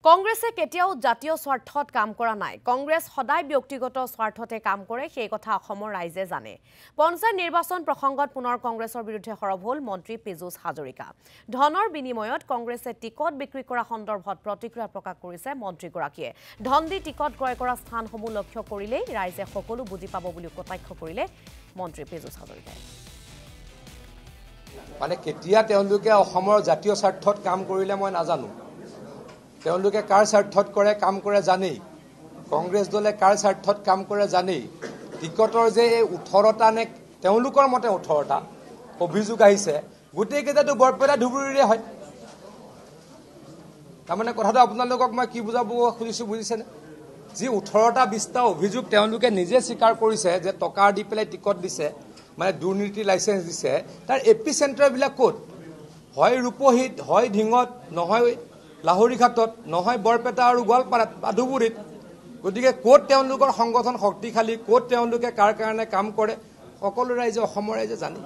কংগ্ৰেছে কেতিয়াও জাতীয় স্বাৰ্থত কাম কৰা নাই কংগ্ৰেছ সদায় ব্যক্তিগত স্বাৰ্থতে কাম কৰে সেই কথা অসমৰ ৰাইজে জানে পঞ্চায়ত নিৰ্বাচন প্ৰসংগত পুনৰ কংগ্ৰেছৰ বিৰুদ্ধে সৰব হ'ল মন্ত্ৰী পীযুষ হাজৰিকা ধনৰ বিনিময়ত কংগ্ৰেছে টিকট বিক্ৰী কৰা সন্দৰ্ভত প্ৰতিক্ৰিয়া প্ৰকাশ কৰিছে মন্ত্ৰীগৰাকীয়ে ধন দি টিকট ক্ৰয় কৰা স্থানসমূহ লক্ষ্য কৰিলেই ৰাইজে সকলো বুজি পাব বুলি কটাক্ষ কৰিলে মন্ত্ৰী পীযুষ হাজৰিকাই মানে কেতিয়া তেওঁলোকে অসমৰ জাতীয় স্বাৰ্থত কাম কৰিলে মই নাজানো তেওঁলোকে কাৰ স্বাৰ্থত কৰে কাম কৰে জানেই কংগ্ৰেছ দলে কাৰ স্বাৰ্থত কাম কৰে জানেই টিকটৰ যে 18টা নে তেওঁলোকৰ মতে 18টা অভিযোগ আহিছে গোটেইকেইটাটো বৰপেটা ধুবুৰীৰে হয় তাৰমানে কথাটো আপোনালোকক মই কি বুজাব খুজিছো বুজিছেনে যি 18টা 20টা অভিযোগ তেওঁলোকে নিজে স্বীকাৰ কৰিছে যে টকা দি পেলাই টিকট দিছে মানে দুৰ্নীতি লাইসেন্স দিছে তাৰ এপি চেণ্টাৰবিলাক ক'ত হয় ৰূপহীত হয় ঢিঙত নহয় লাহৰীঘাটত নহয় বৰপেটা আৰু গোৱালপাৰাত বা ধুবুৰীত গতিকে ক'ত তেওঁলোকৰ সংগঠন শক্তিশালী ক'ত তেওঁলোকে কাৰ কাৰণে কাম কৰে সকলো ৰাইজে অসমৰ ৰাইজে জানে